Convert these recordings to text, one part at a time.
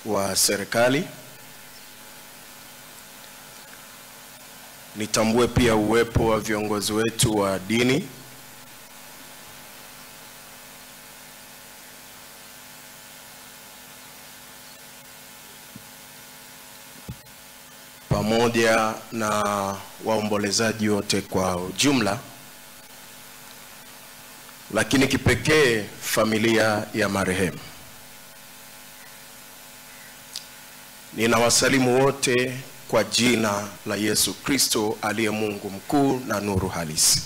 wa serikali. Nitambue pia uwepo wa viongozi wetu wa dini. Pamoja na waombolezaji wote kwa ujumla, lakini kipekee familia ya marehemu. Ninawasalimu wote kwa jina la Yesu Kristo aliye Mungu mkuu na nuru halisi.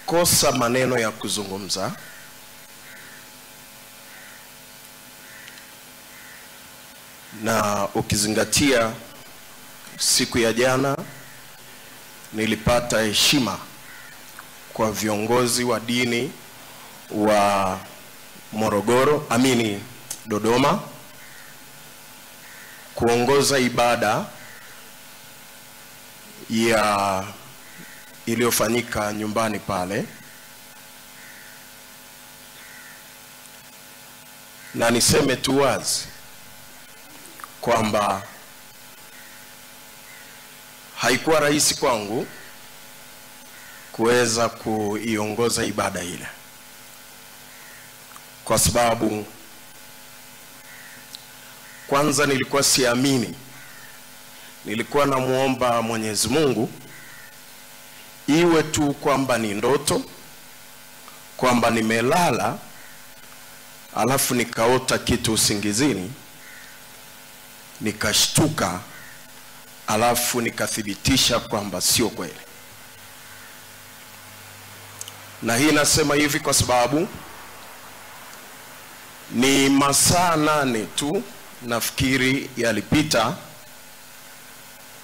Ninakosa maneno ya kuzungumza na ukizingatia siku ya jana nilipata heshima kwa viongozi wa dini wa Dodoma kuongoza ibada ya iliyofanyika nyumbani pale, na niseme tu wazi kwamba haikuwa rahisi kwangu kuweza kuiongoza ibada ile, kwa sababu kwanza nilikuwa siamini. Nilikuwa namuomba Mwenyezi Mungu iwe tu kwamba ni ndoto, kwamba nimelala alafu nikaota kitu usingizini, nikashtuka alafu nikathibitisha kwamba sio kweli. Na hii nasema hivi kwa sababu ni masaa 8 tu nafikiri yalipita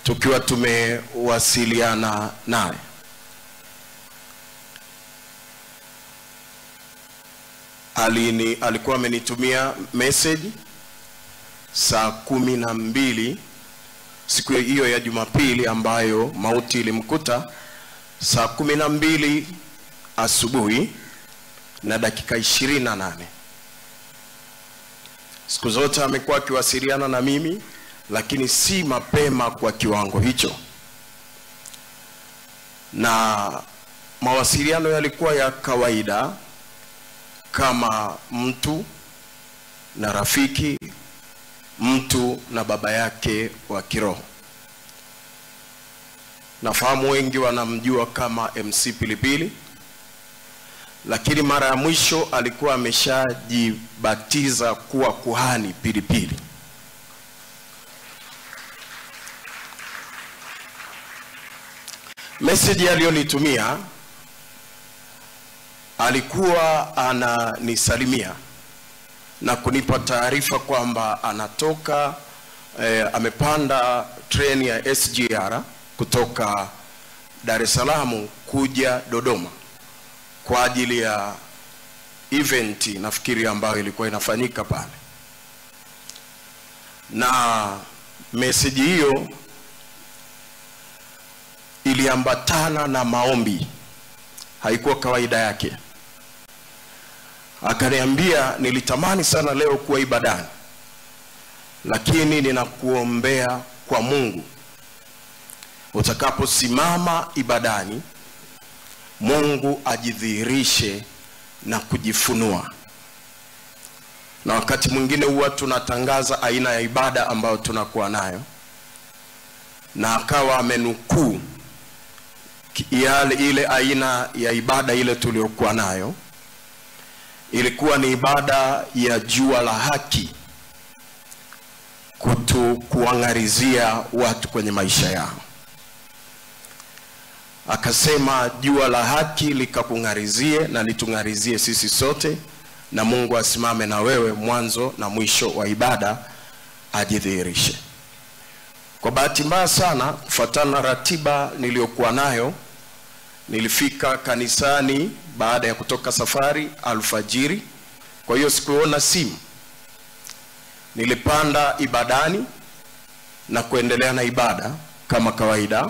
tukiwa tumewasiliana naye. Alikuwa amenitumia message saa 12 siku hiyo ya Jumapili ambayo mauti ilimkuta, saa 12 asubuhi na dakika 28. Siku zote amekuwa akiwasiliana na mimi, lakini si mapema kwa kiwango hicho. Na mawasiliano yalikuwa ya kawaida kama mtu na rafiki, mtu na baba yake wa kiroho. Nafahamu wengi wanamjua kama MC Pilipili, lakini mara ya mwisho alikuwa ameshajibatiza kuwa kuhani Pilipili. Message aliyonitumia alikuwa ananisalimia na kunipa taarifa kwamba anatoka amepanda treni ya SGR kutoka Dar es Salaam kuja Dodoma kwa ajili ya event nafikiri ambayo ilikuwa inafanyika pale. Na message hiyo iliambatana na maombi, haikuwa kawaida yake. Akaniambia, nilitamani sana leo kuwa ibadani, lakini ninakuombea kwa Mungu, utakaposimama ibadani Mungu ajidhihirishe na kujifunua. Na wakati mwingine huwa tunatangaza aina ya ibada ambayo tunakuwa nayo, na akawa amenukuu ile aina ya ibada ile tuliokuwa nayo. Ilikuwa ni ibada ya jua la haki, kuangarizia watu kwenye maisha yao. Akasema jua la haki likakungarizie na litungarizie sisi sote, na Mungu asimame na wewe mwanzo na mwisho wa ibada ajidhihirishe. Kwa bahati mbaya sana, kufuatana na ratiba niliyokuwa nayo, nilifika kanisani baada ya kutoka safari alfajiri. Kwa hiyo sikuona simu. Nilipanda ibadani na kuendelea na ibada kama kawaida.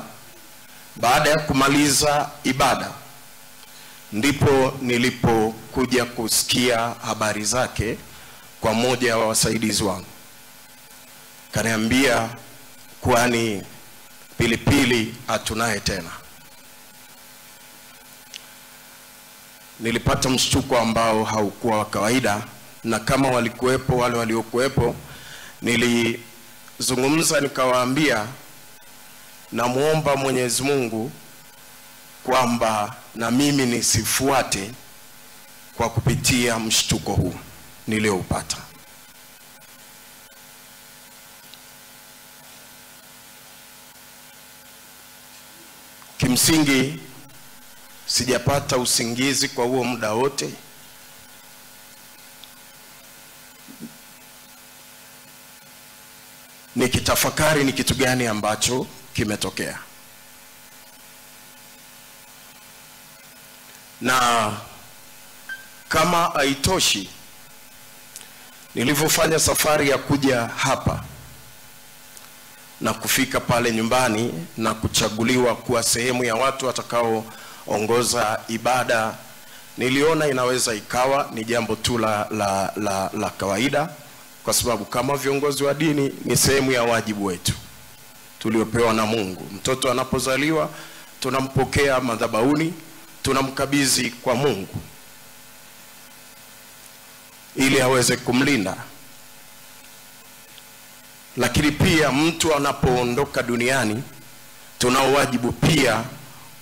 Baada ya kumaliza ibada, ndipo nilipokuja kusikia habari zake kwa mmoja wa wasaidizi wangu. Kaniambia, kwani Pilipili hatunaye tena. Nilipata mshtuko ambao haukuwa wa kawaida, na kama walikuwepo wale waliokuwepo, nilizungumza nikawaambia, namuomba Mwenyezi Mungu kwamba na mimi nisifuate kwa kupitia mshtuko huu nilioupata. Kimsingi sijapata usingizi kwa huo muda wote. Nikitafakari ni kitu gani ambacho kimetokea. Na kama haitoshi, nilivyofanya safari ya kuja hapa na kufika pale nyumbani na kuchaguliwa kuwa sehemu ya watu watakaoongoza ibada, niliona inaweza ikawa ni jambo tu la kawaida, kwa sababu kama viongozi wa dini ni sehemu ya wajibu wetu tuliopewa na Mungu. Mtoto anapozaliwa tunampokea madhabahuni, tunamkabidhi kwa Mungu ili aweze kumlinda. Lakini pia mtu anapoondoka duniani tunao wajibu pia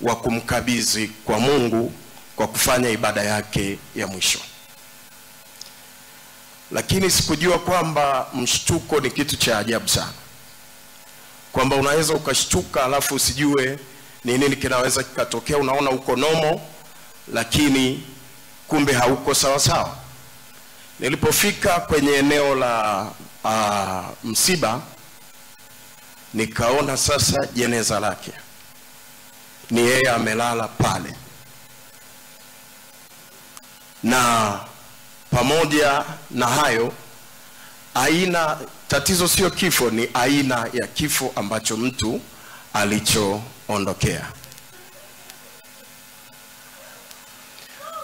wa kumkabidhi kwa Mungu kwa kufanya ibada yake ya mwisho. Lakini sikujua kwamba mshtuko ni kitu cha ajabu sana, kwamba unaweza ukashtuka alafu usijue ni nini kinaweza kikatokea. Unaona uko nomo, lakini kumbe hauko sawa sawa. Nilipofika kwenye eneo la msiba, nikaona sasa jeneza lake ni yeye amelala pale, na pamoja na hayo, tatizo sio kifo, ni aina ya kifo ambacho mtu alichoondokea.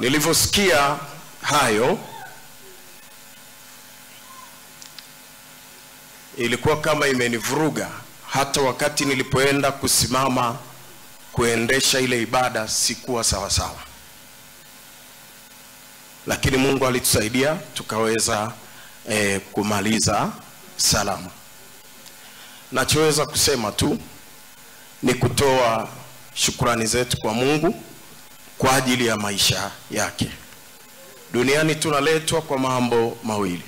Nilivyosikia hayo, ilikuwa kama imenivuruga. Hata wakati nilipoenda kusimama kuendesha ile ibada sikuwa sawa sawa, lakini Mungu alitusaidia tukaweza kumaliza salama. Nachoweza kusema tu ni kutoa shukrani zetu kwa Mungu kwa ajili ya maisha yake. Duniani tunaletwa kwa mambo mawili: